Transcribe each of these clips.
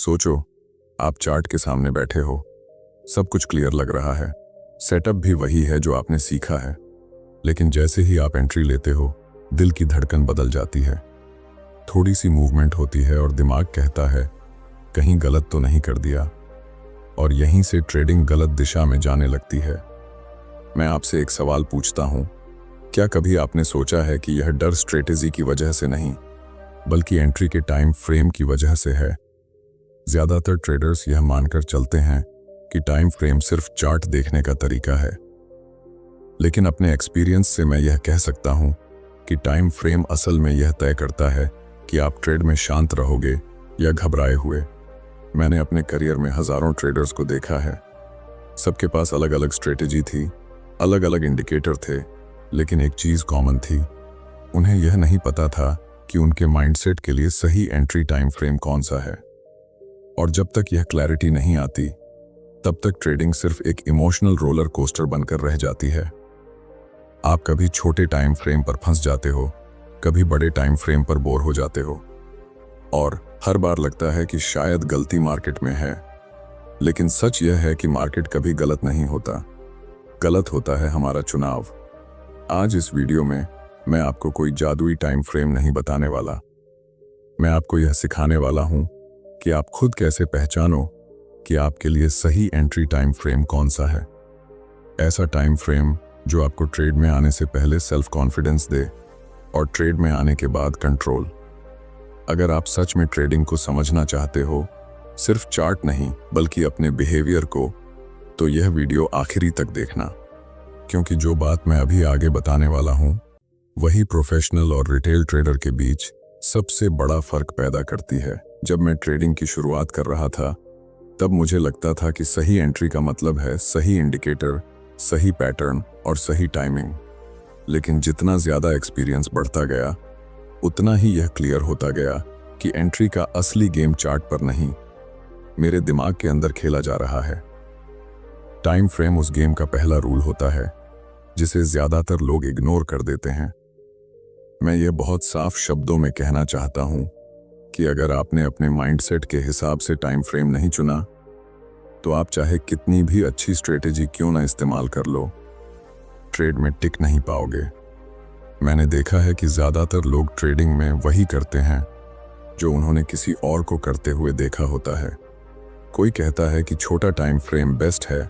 सोचो, आप चार्ट के सामने बैठे हो, सब कुछ क्लियर लग रहा है, सेटअप भी वही है जो आपने सीखा है, लेकिन जैसे ही आप एंट्री लेते हो, दिल की धड़कन बदल जाती है। थोड़ी सी मूवमेंट होती है और दिमाग कहता है कहीं गलत तो नहीं कर दिया, और यहीं से ट्रेडिंग गलत दिशा में जाने लगती है। मैं आपसे एक सवाल पूछता हूं, क्या कभी आपने सोचा है कि यह डर स्ट्रेटेजी की वजह से नहीं, बल्कि एंट्री के टाइम फ्रेम की वजह से है? ज्यादातर ट्रेडर्स यह मानकर चलते हैं कि टाइम फ्रेम सिर्फ चार्ट देखने का तरीका है, लेकिन अपने एक्सपीरियंस से मैं यह कह सकता हूं कि टाइम फ्रेम असल में यह तय करता है कि आप ट्रेड में शांत रहोगे या घबराए हुए। मैंने अपने करियर में हजारों ट्रेडर्स को देखा है। सबके पास अलग अलग स्ट्रेटेजी थी, अलग अलग इंडिकेटर थे, लेकिन एक चीज कॉमन थी, उन्हें यह नहीं पता था कि उनके माइंडसेट के लिए सही एंट्री टाइम फ्रेम कौन सा है। और जब तक यह क्लैरिटी नहीं आती, तब तक ट्रेडिंग सिर्फ एक इमोशनल रोलर कोस्टर बनकर रह जाती है। आप कभी छोटे टाइम फ्रेम पर फंस जाते हो, कभी बड़े टाइम फ्रेम पर बोर हो जाते हो, और हर बार लगता है कि शायद गलती मार्केट में है। लेकिन सच यह है कि मार्केट कभी गलत नहीं होता, गलत होता है हमारा चुनाव। आज इस वीडियो में मैं आपको कोई जादुई टाइम फ्रेम नहीं बताने वाला। मैं आपको यह सिखाने वाला हूं कि आप खुद कैसे पहचानो कि आपके लिए सही एंट्री टाइम फ्रेम कौन सा है। ऐसा टाइम फ्रेम जो आपको ट्रेड में आने से पहले सेल्फ कॉन्फिडेंस दे और ट्रेड में आने के बाद कंट्रोल। अगर आप सच में ट्रेडिंग को समझना चाहते हो, सिर्फ चार्ट नहीं बल्कि अपने बिहेवियर को, तो यह वीडियो आखिरी तक देखना, क्योंकि जो बात मैं अभी आगे बताने वाला हूं वही प्रोफेशनल और रिटेल ट्रेडर के बीच सबसे बड़ा फर्क पैदा करती है। जब मैं ट्रेडिंग की शुरुआत कर रहा था, तब मुझे लगता था कि सही एंट्री का मतलब है सही इंडिकेटर, सही पैटर्न और सही टाइमिंग। लेकिन जितना ज्यादा एक्सपीरियंस बढ़ता गया, उतना ही यह क्लियर होता गया कि एंट्री का असली गेम चार्ट पर नहीं, मेरे दिमाग के अंदर खेला जा रहा है। टाइम फ्रेम उस गेम का पहला रूल होता है जिसे ज्यादातर लोग इग्नोर कर देते हैं। मैं ये बहुत साफ शब्दों में कहना चाहता हूं कि अगर आपने अपने माइंडसेट के हिसाब से टाइम फ्रेम नहीं चुना, तो आप चाहे कितनी भी अच्छी स्ट्रेटेजी क्यों ना इस्तेमाल कर लो, ट्रेड में टिक नहीं पाओगे। मैंने देखा है कि ज्यादातर लोग ट्रेडिंग में वही करते हैं जो उन्होंने किसी और को करते हुए देखा होता है। कोई कहता है कि छोटा टाइम फ्रेम बेस्ट है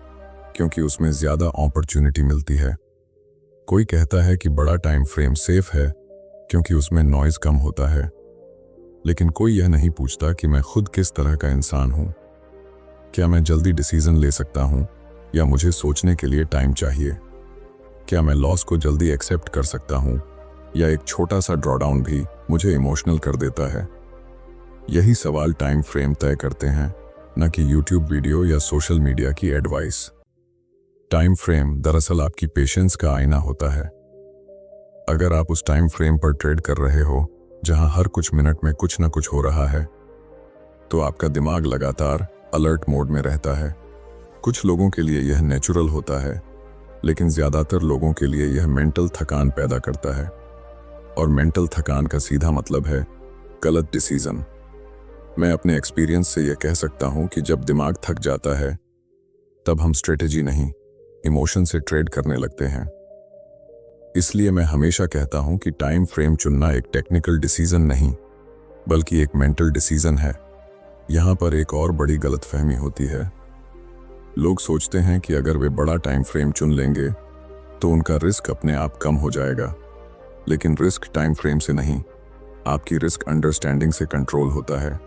क्योंकि उसमें ज्यादा अपॉर्चुनिटी मिलती है। कोई कहता है कि बड़ा टाइम फ्रेम सेफ है क्योंकि उसमें नॉइज कम होता है। लेकिन कोई यह नहीं पूछता कि मैं खुद किस तरह का इंसान हूं। क्या मैं जल्दी डिसीजन ले सकता हूं या मुझे सोचने के लिए टाइम चाहिए? क्या मैं लॉस को जल्दी एक्सेप्ट कर सकता हूं या एक छोटा सा ड्रॉडाउन भी मुझे इमोशनल कर देता है? यही सवाल टाइम फ्रेम तय करते हैं, न कि यूट्यूब वीडियो या सोशल मीडिया की एडवाइस। टाइम फ्रेम दरअसल आपकी पेशेंस का आईना होता है। अगर आप उस टाइम फ्रेम पर ट्रेड कर रहे हो जहां हर कुछ मिनट में कुछ न कुछ हो रहा है, तो आपका दिमाग लगातार अलर्ट मोड में रहता है। कुछ लोगों के लिए यह नेचुरल होता है, लेकिन ज्यादातर लोगों के लिए यह मेंटल थकान पैदा करता है, और मेंटल थकान का सीधा मतलब है गलत डिसीजन। मैं अपने एक्सपीरियंस से यह कह सकता हूं कि जब दिमाग थक जाता है, तब हम स्ट्रेटेजी नहीं, इमोशन से ट्रेड करने लगते हैं। इसलिए मैं हमेशा कहता हूं कि टाइम फ्रेम चुनना एक टेक्निकल डिसीजन नहीं, बल्कि एक मेंटल डिसीजन है। यहां पर एक और बड़ी गलतफहमी होती है। लोग सोचते हैं कि अगर वे बड़ा टाइम फ्रेम चुन लेंगे तो उनका रिस्क अपने आप कम हो जाएगा। लेकिन रिस्क टाइम फ्रेम से नहीं, आपकी रिस्क अंडरस्टैंडिंग से कंट्रोल होता है।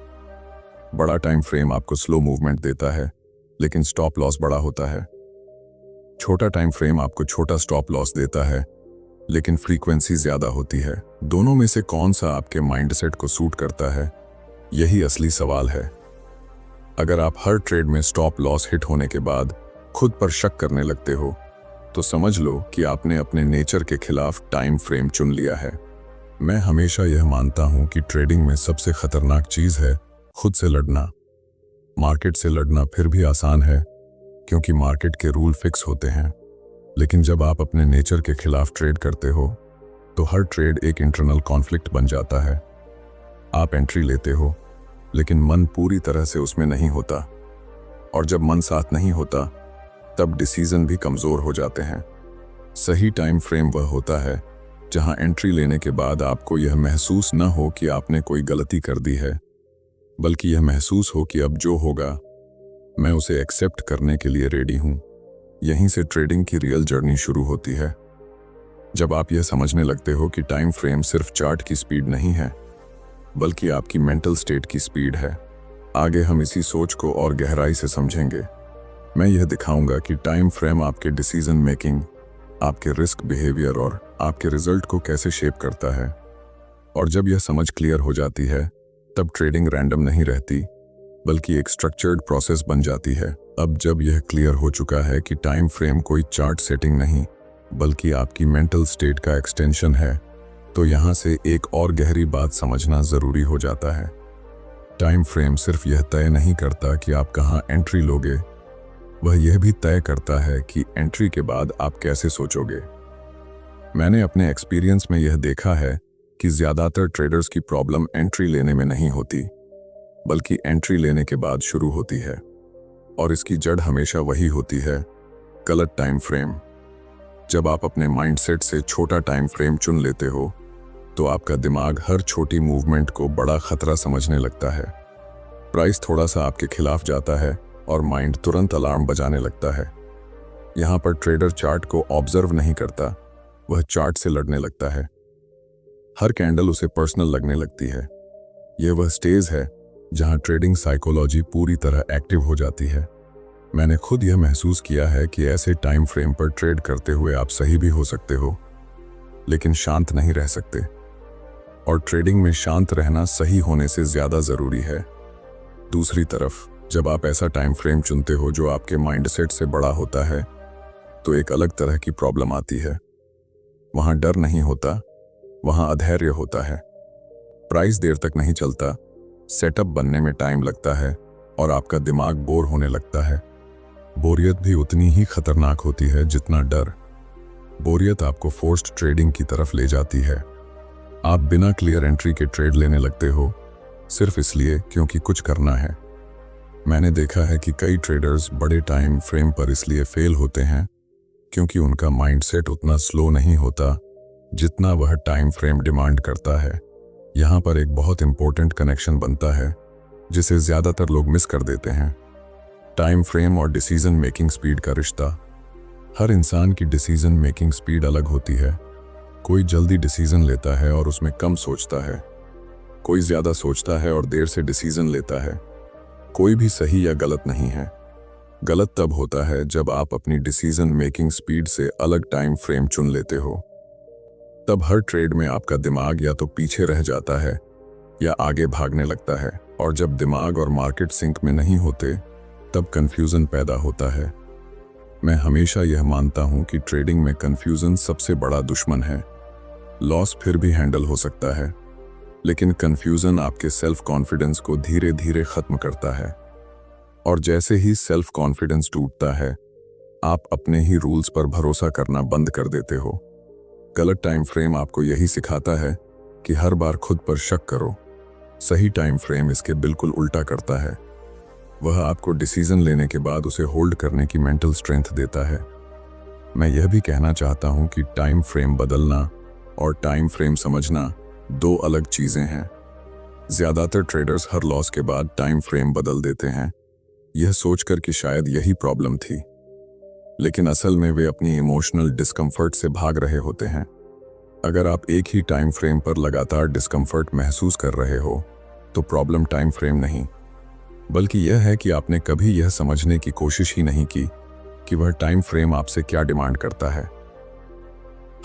बड़ा टाइम फ्रेम आपको स्लो मूवमेंट देता है, लेकिन स्टॉप लॉस बड़ा होता है। छोटा टाइम फ्रेम आपको छोटा स्टॉप लॉस देता है, लेकिन फ्रीक्वेंसी ज्यादा होती है। दोनों में से कौन सा आपके माइंडसेट को सूट करता है, यही असली सवाल है। अगर आप हर ट्रेड में स्टॉप लॉस हिट होने के बाद खुद पर शक करने लगते हो, तो समझ लो कि आपने अपने नेचर के खिलाफ टाइम फ्रेम चुन लिया है। मैं हमेशा यह मानता हूं कि ट्रेडिंग में सबसे खतरनाक चीज है खुद से लड़ना। मार्केट से लड़ना फिर भी आसान है क्योंकि मार्केट के रूल फिक्स होते हैं, लेकिन जब आप अपने नेचर के खिलाफ ट्रेड करते हो, तो हर ट्रेड एक इंटरनल कॉन्फ्लिक्ट बन जाता है। आप एंट्री लेते हो, लेकिन मन पूरी तरह से उसमें नहीं होता। और जब मन साथ नहीं होता तब डिसीजन भी कमज़ोर हो जाते हैं। सही टाइम फ्रेम वह होता है जहां एंट्री लेने के बाद आपको यह महसूस न हो कि आपने कोई गलती कर दी है, बल्कि यह महसूस हो कि अब जो होगा मैं उसे एक्सेप्ट करने के लिए रेडी हूं। यहीं से ट्रेडिंग की रियल जर्नी शुरू होती है, जब आप यह समझने लगते हो कि टाइम फ्रेम सिर्फ चार्ट की स्पीड नहीं है, बल्कि आपकी मेंटल स्टेट की स्पीड है। आगे हम इसी सोच को और गहराई से समझेंगे। मैं यह दिखाऊंगा कि टाइम फ्रेम आपके डिसीजन मेकिंग, आपके रिस्क बिहेवियर और आपके रिजल्ट को कैसे शेप करता है। और जब यह समझ क्लियर हो जाती है तब ट्रेडिंग रैंडम नहीं रहती, बल्कि एक स्ट्रक्चर्ड प्रोसेस बन जाती है। अब जब यह क्लियर हो चुका है कि टाइम फ्रेम कोई चार्ट सेटिंग नहीं बल्कि आपकी मेंटल स्टेट का एक्सटेंशन है, तो यहाँ से एक और गहरी बात समझना ज़रूरी हो जाता है। टाइम फ्रेम सिर्फ यह तय नहीं करता कि आप कहाँ एंट्री लोगे, वह यह भी तय करता है कि एंट्री के बाद आप कैसे सोचोगे। मैंने अपने एक्सपीरियंस में यह देखा है कि ज़्यादातर ट्रेडर्स की प्रॉब्लम एंट्री लेने में नहीं होती, बल्कि एंट्री लेने के बाद शुरू होती है। और इसकी जड़ हमेशा वही होती है, गलत टाइम फ्रेम। जब आप अपने माइंडसेट से छोटा टाइम फ्रेम चुन लेते हो तो आपका दिमाग हर छोटी मूवमेंट को बड़ा खतरा समझने लगता है। प्राइस थोड़ा सा आपके खिलाफ जाता है और माइंड तुरंत अलार्म बजाने लगता है। यहाँ पर ट्रेडर चार्ट को ऑब्जर्व नहीं करता, वह चार्ट से लड़ने लगता है। हर कैंडल उसे पर्सनल लगने लगती है। यह वह स्टेज है जहाँ ट्रेडिंग साइकोलॉजी पूरी तरह एक्टिव हो जाती है। मैंने खुद यह महसूस किया है कि ऐसे टाइम फ्रेम पर ट्रेड करते हुए आप सही भी हो सकते हो, लेकिन शांत नहीं रह सकते। और ट्रेडिंग में शांत रहना सही होने से ज़्यादा ज़रूरी है। दूसरी तरफ जब आप ऐसा टाइम फ्रेम चुनते हो जो आपके माइंडसेट से बड़ा होता है, तो एक अलग तरह की प्रॉब्लम आती है। वहाँ डर नहीं होता, वहाँ अधैर्य होता है। प्राइस देर तक नहीं चलता, सेटअप बनने में टाइम लगता है और आपका दिमाग बोर होने लगता है। बोरियत भी उतनी ही खतरनाक होती है जितना डर। बोरियत आपको फोर्स्ड ट्रेडिंग की तरफ ले जाती है। आप बिना क्लियर एंट्री के ट्रेड लेने लगते हो, सिर्फ इसलिए क्योंकि कुछ करना है। मैंने देखा है कि कई ट्रेडर्स बड़े टाइम फ्रेम पर इसलिए फेल होते हैं क्योंकि उनका माइंडसेट उतना स्लो नहीं होता जितना वह टाइम फ्रेम डिमांड करता है। यहाँ पर एक बहुत इंपॉर्टेंट कनेक्शन बनता है जिसे ज़्यादातर लोग मिस कर देते हैं। टाइम फ्रेम और डिसीजन मेकिंग स्पीड का रिश्ता। हर इंसान की डिसीजन मेकिंग स्पीड अलग होती है। कोई जल्दी डिसीजन लेता है और उसमें कम सोचता है, कोई ज़्यादा सोचता है और देर से डिसीजन लेता है। कोई भी सही या गलत नहीं है। गलत तब होता है जब आप अपनी डिसीजन मेकिंग स्पीड से अलग टाइम फ्रेम चुन लेते हो। तब हर ट्रेड में आपका दिमाग या तो पीछे रह जाता है या आगे भागने लगता है। और जब दिमाग और मार्केट सिंक में नहीं होते तब कंफ्यूजन पैदा होता है। मैं हमेशा यह मानता हूं कि ट्रेडिंग में कंफ्यूजन सबसे बड़ा दुश्मन है। लॉस फिर भी हैंडल हो सकता है, लेकिन कंफ्यूजन आपके सेल्फ कॉन्फिडेंस को धीरे धीरे खत्म करता है। और जैसे ही सेल्फ कॉन्फिडेंस टूटता है, आप अपने ही रूल्स पर भरोसा करना बंद कर देते हो। गलत टाइम फ्रेम आपको यही सिखाता है कि हर बार खुद पर शक करो। सही टाइम फ्रेम इसके बिल्कुल उल्टा करता है। वह आपको डिसीजन लेने के बाद उसे होल्ड करने की मेंटल स्ट्रेंथ देता है। मैं यह भी कहना चाहता हूं कि टाइम फ्रेम बदलना और टाइम फ्रेम समझना दो अलग चीजें हैं। ज्यादातर ट्रेडर्स हर लॉस के बाद टाइम फ्रेम बदल देते हैं, यह सोचकर कि शायद यही प्रॉब्लम थी, लेकिन असल में वे अपनी इमोशनल डिस्कम्फर्ट से भाग रहे होते हैं। अगर आप एक ही टाइम फ्रेम पर लगातार डिस्कम्फर्ट महसूस कर रहे हो, तो प्रॉब्लम टाइम फ्रेम नहीं, बल्कि यह है कि आपने कभी यह समझने की कोशिश ही नहीं की कि वह टाइम फ्रेम आपसे क्या डिमांड करता है।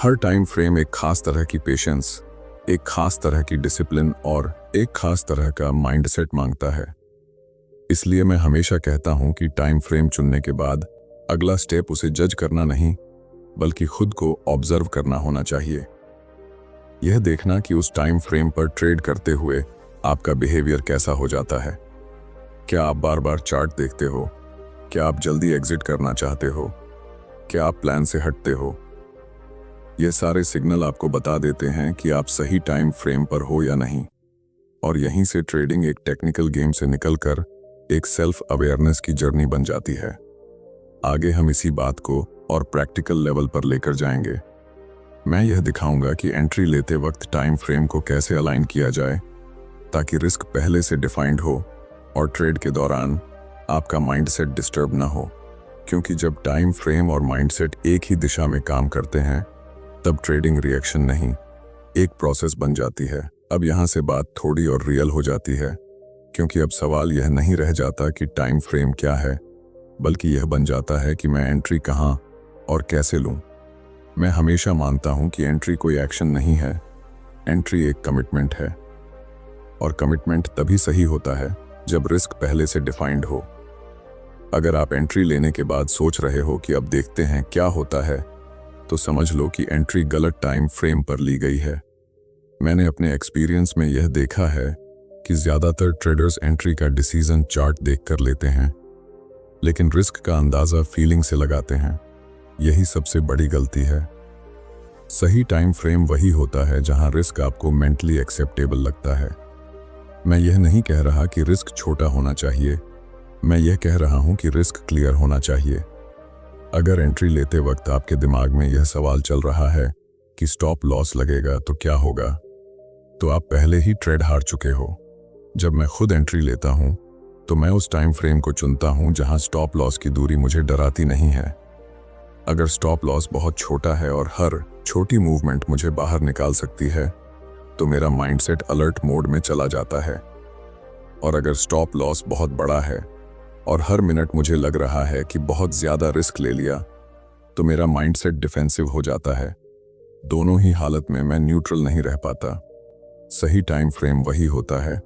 हर टाइम फ्रेम एक खास तरह की पेशेंस, एक खास तरह की डिसिप्लिन और एक खास तरह का माइंडसेट मांगता है। इसलिए मैं हमेशा कहता हूं कि टाइम फ्रेम चुनने के बाद अगला स्टेप उसे जज करना नहीं, बल्कि खुद को ऑब्जर्व करना होना चाहिए। यह देखना कि उस टाइम फ्रेम पर ट्रेड करते हुए आपका बिहेवियर कैसा हो जाता है। क्या आप बार बार चार्ट देखते हो? क्या आप जल्दी एग्जिट करना चाहते हो? क्या आप प्लान से हटते हो? यह सारे सिग्नल आपको बता देते हैं कि आप सही टाइम फ्रेम पर हो या नहीं। और यहीं से ट्रेडिंग एक टेक्निकल गेम से निकलकर एक सेल्फ अवेयरनेस की जर्नी बन जाती है। आगे हम इसी बात को और प्रैक्टिकल लेवल पर लेकर जाएंगे। मैं यह दिखाऊंगा कि एंट्री लेते वक्त टाइम फ्रेम को कैसे अलाइन किया जाए ताकि रिस्क पहले से डिफाइंड हो और ट्रेड के दौरान आपका माइंडसेट डिस्टर्ब ना हो, क्योंकि जब टाइम फ्रेम और माइंडसेट एक ही दिशा में काम करते हैं तब ट्रेडिंग रिएक्शन नहीं, एक प्रोसेस बन जाती है। अब यहाँ से बात थोड़ी और रियल हो जाती है, क्योंकि अब सवाल यह नहीं रह जाता कि टाइम फ्रेम क्या है, बल्कि यह बन जाता है कि मैं एंट्री कहाँ और कैसे लूँ। मैं हमेशा मानता हूँ कि एंट्री कोई एक्शन नहीं है, एंट्री एक कमिटमेंट है, और कमिटमेंट तभी सही होता है जब रिस्क पहले से डिफाइंड हो। अगर आप एंट्री लेने के बाद सोच रहे हो कि अब देखते हैं क्या होता है, तो समझ लो कि एंट्री गलत टाइम फ्रेम पर ली गई है। मैंने अपने एक्सपीरियंस में यह देखा है कि ज्यादातर ट्रेडर्स एंट्री का डिसीजन चार्ट देखकर लेते हैं, लेकिन रिस्क का अंदाजा फीलिंग से लगाते हैं। यही सबसे बड़ी गलती है। सही टाइम फ्रेम वही होता है जहां रिस्क आपको मेंटली एक्सेप्टेबल लगता है। मैं यह नहीं कह रहा कि रिस्क छोटा होना चाहिए, मैं यह कह रहा हूं कि रिस्क क्लियर होना चाहिए। अगर एंट्री लेते वक्त आपके दिमाग में यह सवाल चल रहा है कि स्टॉप लॉस लगेगा तो क्या होगा, तो आप पहले ही ट्रेड हार चुके हो। जब मैं खुद एंट्री लेता हूं तो मैं उस टाइम फ्रेम को चुनता हूं जहां स्टॉप लॉस की दूरी मुझे डराती नहीं है। अगर स्टॉप लॉस बहुत छोटा है और हर छोटी मूवमेंट मुझे बाहर निकाल सकती है, तो मेरा माइंडसेट अलर्ट मोड में चला जाता है। और अगर स्टॉप लॉस बहुत बड़ा है और हर मिनट मुझे लग रहा है कि बहुत ज्यादा रिस्क ले लिया, तो मेरा माइंडसेट डिफेंसिव हो जाता है। दोनों ही हालत में मैं न्यूट्रल नहीं रह पाता। सही टाइम फ्रेम वही होता है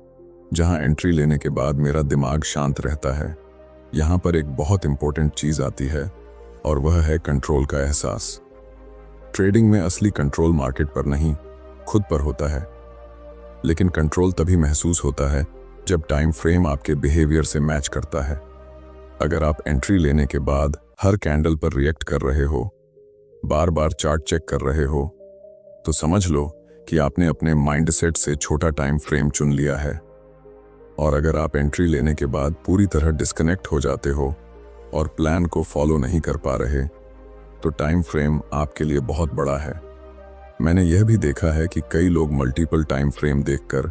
जहां एंट्री लेने के बाद मेरा दिमाग शांत रहता है। यहां पर एक बहुत इंपॉर्टेंट चीज आती है और वह है कंट्रोल का एहसास। ट्रेडिंग में असली कंट्रोल मार्केट पर नहीं, खुद पर होता है। लेकिन कंट्रोल तभी महसूस होता है जब टाइम फ्रेम आपके बिहेवियर से मैच करता है। अगर आप एंट्री लेने के बाद हर कैंडल पर रिएक्ट कर रहे हो, बार बार चार्ट चेक कर रहे हो, तो समझ लो कि आपने अपने माइंडसेट से छोटा टाइम फ्रेम चुन लिया है। और अगर आप एंट्री लेने के बाद पूरी तरह डिस्कनेक्ट हो जाते हो और प्लान को फॉलो नहीं कर पा रहे, तो टाइम फ्रेम आपके लिए बहुत बड़ा है। मैंने यह भी देखा है कि कई लोग मल्टीपल टाइम फ्रेम देखकर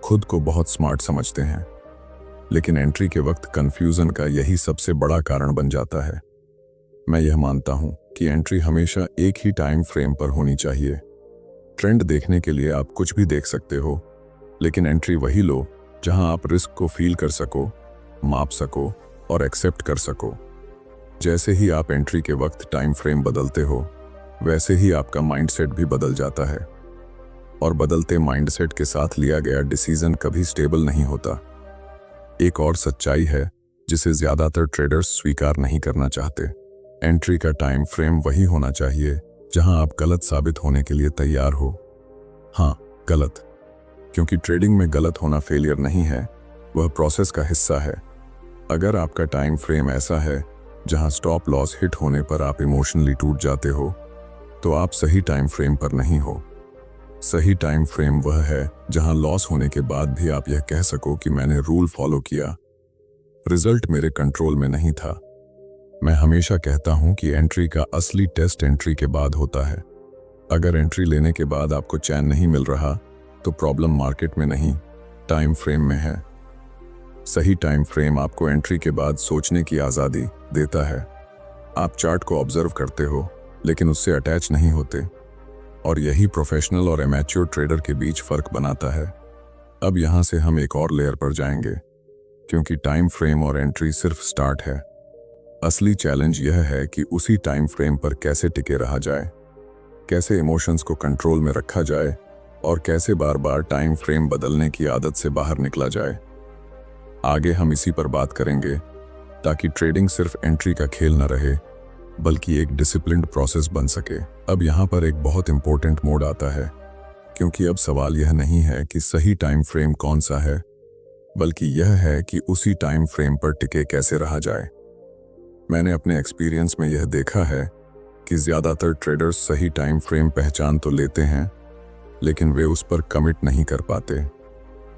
खुद को बहुत स्मार्ट समझते हैं, लेकिन एंट्री के वक्त कंफ्यूजन का यही सबसे बड़ा कारण बन जाता है। मैं यह मानता हूं कि एंट्री हमेशा एक ही टाइम फ्रेम पर होनी चाहिए। ट्रेंड देखने के लिए आप कुछ भी देख सकते हो, लेकिन एंट्री वही लो जहां आप रिस्क को फील कर सको, माप सको और एक्सेप्ट कर सको। जैसे ही आप एंट्री के वक्त टाइम फ्रेम बदलते हो, वैसे ही आपका माइंडसेट भी बदल जाता है, और बदलते माइंडसेट के साथ लिया गया डिसीजन कभी स्टेबल नहीं होता। एक और सच्चाई है जिसे ज्यादातर ट्रेडर्स स्वीकार नहीं करना चाहते। एंट्री का टाइम फ्रेम वही होना चाहिए जहां आप गलत साबित होने के लिए तैयार हो। हाँ, गलत, क्योंकि ट्रेडिंग में गलत होना फेलियर नहीं है, वह प्रोसेस का हिस्सा है। अगर आपका टाइम फ्रेम ऐसा है जहां स्टॉप लॉस हिट होने पर आप इमोशनली टूट जाते हो, तो आप सही टाइम फ्रेम पर नहीं हो। सही टाइम फ्रेम वह है जहां लॉस होने के बाद भी आप यह कह सको कि मैंने रूल फॉलो किया, रिजल्ट मेरे कंट्रोल में नहीं था। मैं हमेशा कहता हूं कि एंट्री का असली टेस्ट एंट्री के बाद होता है। अगर एंट्री लेने के बाद आपको चैन नहीं मिल रहा, तो प्रॉब्लम मार्केट में नहीं, टाइम फ्रेम में है। सही टाइम फ्रेम आपको एंट्री के बाद सोचने की आज़ादी देता है। आप चार्ट को ऑब्जर्व करते हो, लेकिन उससे अटैच नहीं होते, और यही प्रोफेशनल और एमेच्योर ट्रेडर के बीच फर्क बनाता है। अब यहां से हम एक और लेयर पर जाएंगे, क्योंकि टाइम फ्रेम और एंट्री सिर्फ स्टार्ट है। असली चैलेंज यह है कि उसी टाइम फ्रेम पर कैसे टिके रहा जाए, कैसे इमोशंस को कंट्रोल में रखा जाए, और कैसे बार बार टाइम फ्रेम बदलने की आदत से बाहर निकला जाए। आगे हम इसी पर बात करेंगे, ताकि ट्रेडिंग सिर्फ एंट्री का खेल न रहे, बल्कि एक डिसिप्लिन्ड प्रोसेस बन सके। अब यहाँ पर एक बहुत इंपॉर्टेंट मोड आता है, क्योंकि अब सवाल यह नहीं है कि सही टाइम फ्रेम कौन सा है, बल्कि यह है कि उसी टाइम फ्रेम पर टिके कैसे रहा जाए। मैंने अपने एक्सपीरियंस में यह देखा है कि ज्यादातर ट्रेडर्स सही टाइम फ्रेम पहचान तो लेते हैं, लेकिन वे उस पर कमिट नहीं कर पाते।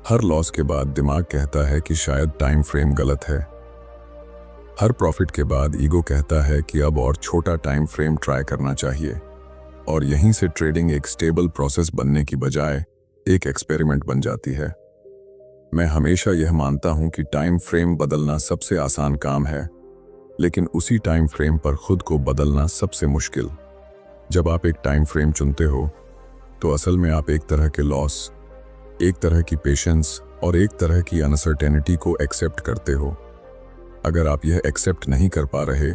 हर लॉस के बाद दिमाग कहता है कि शायद टाइम फ्रेम गलत है। हर प्रॉफिट के बाद ईगो कहता है कि अब और छोटा टाइम फ्रेम ट्राई करना चाहिए। और यहीं से ट्रेडिंग एक स्टेबल प्रोसेस बनने की बजाय एक एक्सपेरिमेंट बन जाती है। मैं हमेशा यह मानता हूं कि टाइम फ्रेम बदलना सबसे आसान काम है, लेकिन उसी टाइम फ्रेम पर खुद को बदलना सबसे मुश्किल। जब आप एक टाइम फ्रेम चुनते हो तो असल में आप एक तरह के लॉस, एक तरह की पेशेंस और एक तरह की अनसर्टेनिटी को एक्सेप्ट करते हो। अगर आप यह एक्सेप्ट नहीं कर पा रहे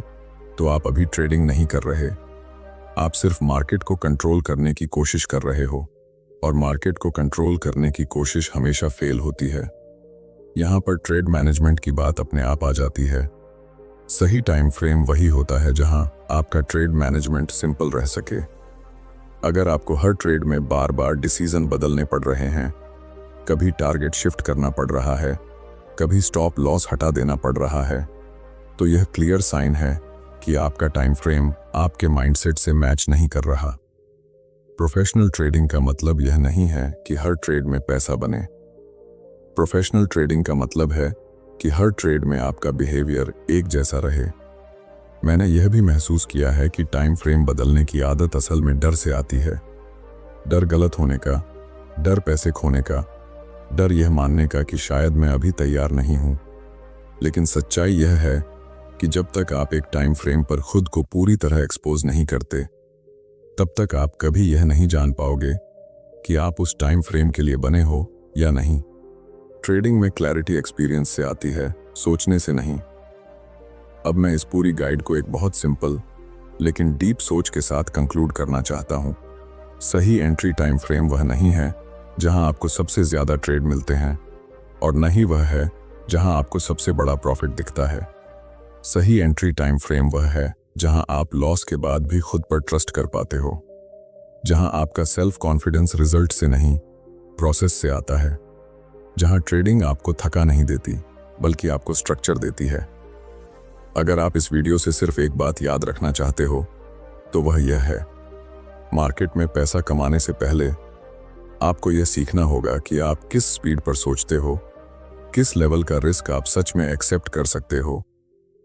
तो आप अभी ट्रेडिंग नहीं कर रहे। आप सिर्फ मार्केट को कंट्रोल करने की कोशिश कर रहे हो, और मार्केट को कंट्रोल करने की कोशिश हमेशा फेल होती है। यहां पर ट्रेड मैनेजमेंट की बात अपने आप आ जाती है। सही टाइम फ्रेम वही होता है जहां आपका ट्रेड मैनेजमेंट सिंपल रह सके। अगर आपको हर ट्रेड में बार बार डिसीजन बदलने पड़ रहे हैं, कभी टारगेट शिफ्ट करना पड़ रहा है, कभी स्टॉप लॉस हटा देना पड़ रहा है, तो यह क्लियर साइन है कि आपका टाइम फ्रेम आपके माइंडसेट से मैच नहीं कर रहा। प्रोफेशनल ट्रेडिंग का मतलब यह नहीं है कि हर ट्रेड में पैसा बने। प्रोफेशनल ट्रेडिंग का मतलब है कि हर ट्रेड में आपका बिहेवियर एक जैसा रहे। मैंने यह भी महसूस किया है कि टाइम फ्रेम बदलने की आदत असल में डर से आती है। डर गलत होने का, डर पैसे खोने का, डर यह मानने का कि शायद मैं अभी तैयार नहीं हूं। लेकिन सच्चाई यह है कि जब तक आप एक टाइम फ्रेम पर खुद को पूरी तरह एक्सपोज नहीं करते, तब तक आप कभी यह नहीं जान पाओगे कि आप उस टाइम फ्रेम के लिए बने हो या नहीं। ट्रेडिंग में क्लैरिटी एक्सपीरियंस से आती है, सोचने से नहीं। अब मैं इस पूरी गाइड को एक बहुत सिंपल लेकिन डीप सोच के साथ कंक्लूड करना चाहता हूं। सही एंट्री टाइम फ्रेम वह नहीं है जहां आपको सबसे ज्यादा ट्रेड मिलते हैं, और न ही वह है जहां आपको सबसे बड़ा प्रॉफिट दिखता है। सही एंट्री टाइम फ्रेम वह है जहां आप लॉस के बाद भी खुद पर ट्रस्ट कर पाते हो, जहां आपका सेल्फ कॉन्फिडेंस रिजल्ट से नहीं, प्रोसेस से आता है, जहां ट्रेडिंग आपको थका नहीं देती बल्कि आपको स्ट्रक्चर देती है। अगर आप इस वीडियो से सिर्फ एक बात याद रखना चाहते हो तो वह यह है, मार्केट में पैसा कमाने से पहले आपको यह सीखना होगा कि आप किस स्पीड पर सोचते हो, किस लेवल का रिस्क आप सच में एक्सेप्ट कर सकते हो,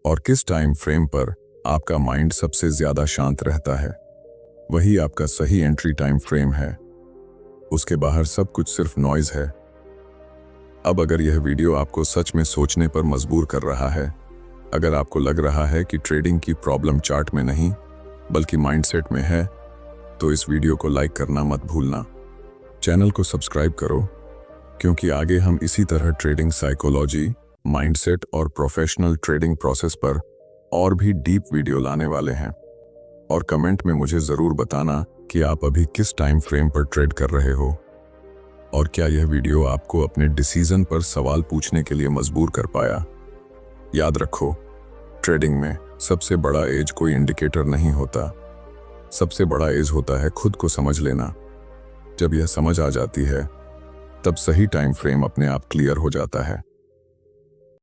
और किस टाइम फ्रेम पर आपका माइंड सबसे ज्यादा शांत रहता है। वही आपका सही एंट्री टाइम फ्रेम है। उसके बाहर सब कुछ सिर्फ नॉइज है। अब अगर यह वीडियो आपको सच में सोचने पर मजबूर कर रहा है, अगर आपको लग रहा है कि ट्रेडिंग की प्रॉब्लम चार्ट में नहीं बल्कि माइंडसेट में है, तो इस वीडियो को लाइक करना मत भूलना। चैनल को सब्सक्राइब करो, क्योंकि आगे हम इसी तरह ट्रेडिंग साइकोलॉजी, माइंडसेट और प्रोफेशनल ट्रेडिंग प्रोसेस पर और भी डीप वीडियो लाने वाले हैं। और कमेंट में मुझे जरूर बताना कि आप अभी किस टाइम फ्रेम पर ट्रेड कर रहे हो, और क्या यह वीडियो आपको अपने डिसीजन पर सवाल पूछने के लिए मजबूर कर पाया। याद रखो, ट्रेडिंग में सबसे बड़ा एज कोई इंडिकेटर नहीं होता। सबसे बड़ा एज होता है खुद को समझ लेना। जब यह समझ आ जाती है, तब सही टाइम फ्रेम अपने आप क्लियर हो जाता है।